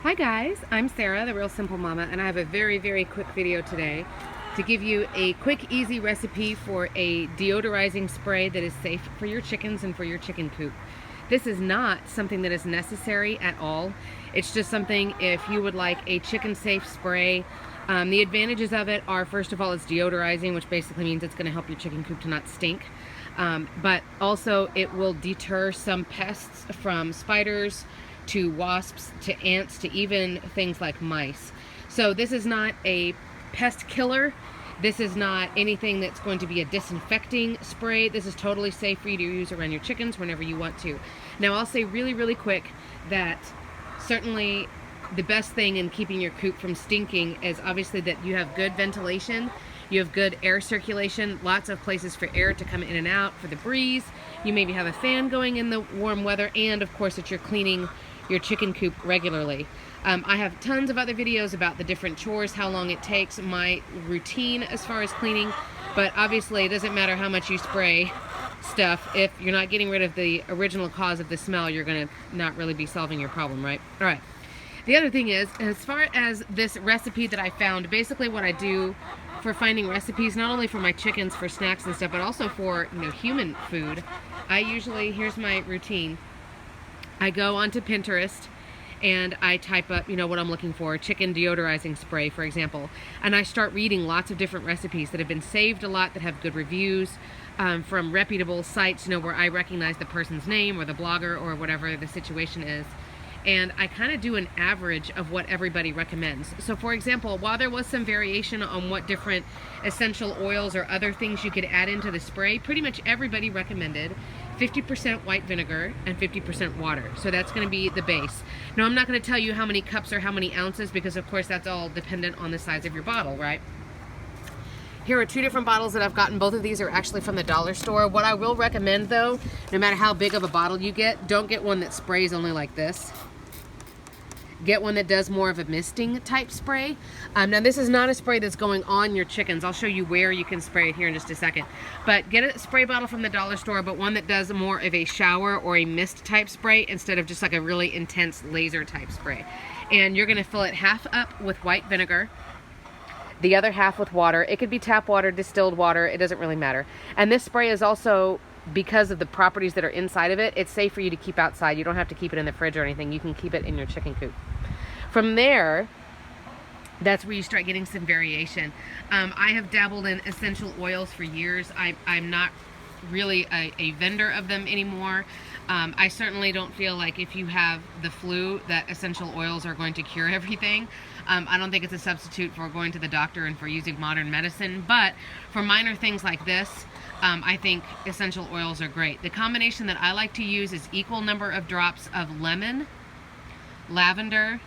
Hi guys, I'm Sarah, the Real Simple Mama, and I have a very quick video today to give you a quick, easy recipe for a deodorizing spray that is safe for your chickens and for your chicken coop. This is not something that is necessary at all. It's just something if you would like a chicken safe spray. The advantages of it are, first of all, it's deodorizing, which basically means it's going to help your chicken coop to not stink. But also it will deter some pests, from spiders to wasps to ants to even things like mice. So this is not a pest killer. This is not anything that's going to be a disinfecting spray. This is totally safe for you to use around your chickens whenever you want to. Now I'll say really quick that certainly the best thing in keeping your coop from stinking is obviously that you have good ventilation, you have good air circulation, lots of places for air to come in and out for the breeze. You maybe have a fan going in the warm weather, and of course that you're cleaning your chicken coop regularly. I have tons of other videos about the different chores, how long it takes, my routine as far as cleaning, but obviously it doesn't matter how much you spray stuff. If you're not getting rid of the original cause of the smell, you're gonna not really be solving your problem, right? All right. The other thing is, as far as this recipe that I found, basically what I do for finding recipes, not only for my chickens for snacks and stuff, but also for, human food, I usually, here's my routine. I go onto Pinterest and I type up, what I'm looking for, chicken deodorizing spray, for example, and I start reading lots of different recipes that have been saved a lot, that have good reviews from reputable sites, where I recognize the person's name or the blogger or whatever the situation is. And I kind of do an average of what everybody recommends. So for example, while there was some variation on what different essential oils or other things you could add into the spray, pretty much everybody recommended 50% white vinegar and 50% water. So that's going to be the base. Now I'm not going to tell you how many cups or how many ounces, because of course that's all dependent on the size of your bottle, right? Here are two different bottles that I've gotten. Both of these are actually from the dollar store. What I will recommend though, no matter how big of a bottle you get, don't get one that sprays only like this. Get one that does more of a misting type spray. Now this is not a spray that's going on your chickens. I'll show you where you can spray it here in just a second. But get a spray bottle from the dollar store, but one that does more of a shower or a mist type spray instead of just like a really intense laser type spray. And you're gonna fill it half up with white vinegar, the other half with water. It could be tap water, distilled water, it doesn't really matter. And this spray is also, because of the properties that are inside of it, it's safe for you to keep outside. You don't have to keep it in the fridge or anything. You can keep it in your chicken coop. From there, that's where you start getting some variation. I have dabbled in essential oils for years. I'm not really a vendor of them anymore. I certainly don't feel like if you have the flu that essential oils are going to cure everything. I don't think it's a substitute for going to the doctor and for using modern medicine, but for minor things like this, I think essential oils are great. The combination that I like to use is equal number of drops of lemon, lavender,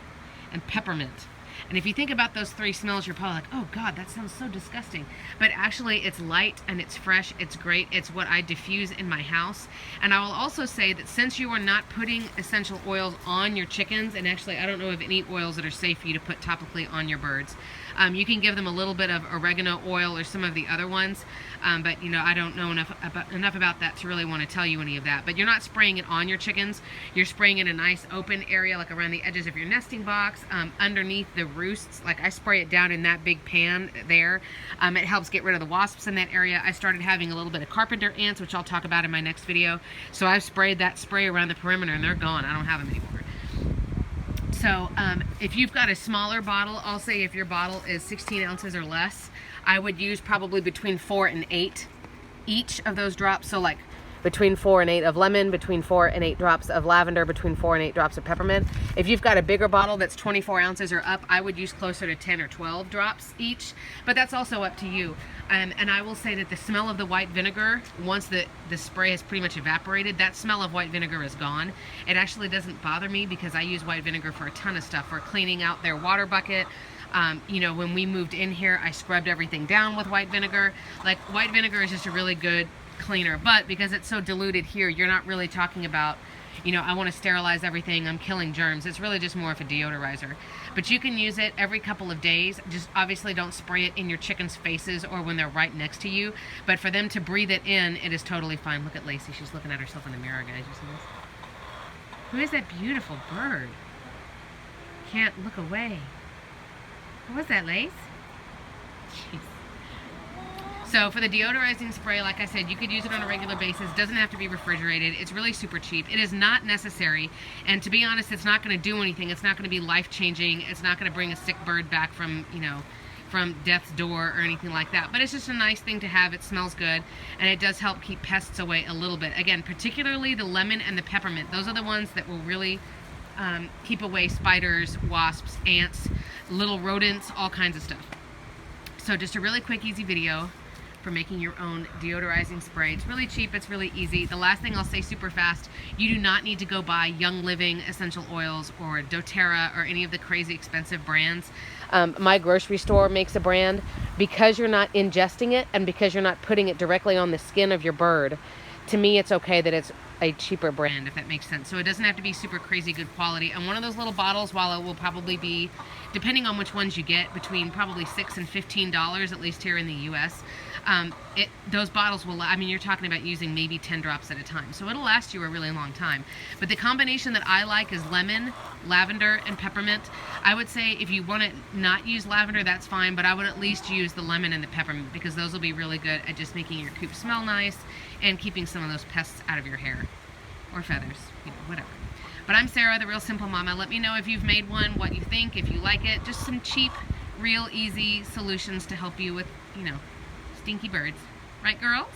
and peppermint. And if you think about those three smells, you're probably like, oh God, that sounds so disgusting. But actually it's light and it's fresh, it's great. It's what I diffuse in my house. And I will also say that since you are not putting essential oils on your chickens, and actually I don't know of any oils that are safe for you to put topically on your birds. You can give them a little bit of oregano oil or some of the other ones, but I don't know enough about that to really want to tell you any of that. But you're not spraying it on your chickens. You're spraying in a nice open area, like around the edges of your nesting box, underneath the roosts. Like I spray it down in that big pan there. It helps get rid of the wasps in that area. I started having a little bit of carpenter ants, which I'll talk about in my next video. So I've sprayed that spray around the perimeter and they're gone. I don't have them anymore. So if you've got a smaller bottle, I'll say if your bottle is 16 ounces or less, I would use probably between 4 and 8 each of those drops. So like between 4 and 8 of lemon, between 4 and 8 drops of lavender, between 4 and 8 drops of peppermint. If you've got a bigger bottle that's 24 ounces or up, I would use closer to 10 or 12 drops each, but that's also up to you. And I will say that the smell of the white vinegar, once the spray has pretty much evaporated, that smell of white vinegar is gone. It actually doesn't bother me because I use white vinegar for a ton of stuff, for cleaning out their water bucket. When we moved in here, I scrubbed everything down with white vinegar. Like, white vinegar is just a really good cleaner, but because it's so diluted here, you're not really talking about, I want to sterilize everything, I'm killing germs. It's really just more of a deodorizer. But you can use it every couple of days. Just obviously don't spray it in your chickens' faces or when they're right next to you. But for them to breathe it in, it is totally fine. Look at Lacey. She's looking at herself in the mirror, guys. You see this? Who is that beautiful bird? can't look away. What was that, Lace? Jeez. So for the deodorizing spray, like I said, you could use it on a regular basis. It doesn't have to be refrigerated. It's really super cheap. It is not necessary, and to be honest, it's not going to do anything. It's not going to be life-changing. It's not going to bring a sick bird back from, you know, from death's door or anything like that. But it's just a nice thing to have. It smells good, and it does help keep pests away a little bit. Again, particularly the lemon and the peppermint. Those are the ones that will really keep away spiders, wasps, ants, little rodents, all kinds of stuff. So just a really quick, easy video for making your own deodorizing spray. It's really cheap, it's really easy. The last thing I'll say super fast, you do not need to go buy Young Living essential oils or doTERRA or any of the crazy expensive brands. My grocery store makes a brand. Because you're not ingesting it and because you're not putting it directly on the skin of your bird, to me it's okay that it's a cheaper brand, if that makes sense. So it doesn't have to be super crazy good quality. And one of those little bottles, while it will probably be, depending on which ones you get, between probably $6 and $15, at least here in the US, those bottles will, I mean, you're talking about using maybe 10 drops at a time. So it'll last you a really long time. But the combination that I like is lemon, lavender, and peppermint. I would say if you want to not use lavender, that's fine, but I would at least use the lemon and the peppermint because those will be really good at just making your coop smell nice and keeping some of those pests out of your hair or feathers, you know, whatever. But I'm Sarah, the Real Simple Mama. Let me know if you've made one, what you think, if you like it. Just some cheap, real easy solutions to help you with, you know, stinky birds. Right, girls?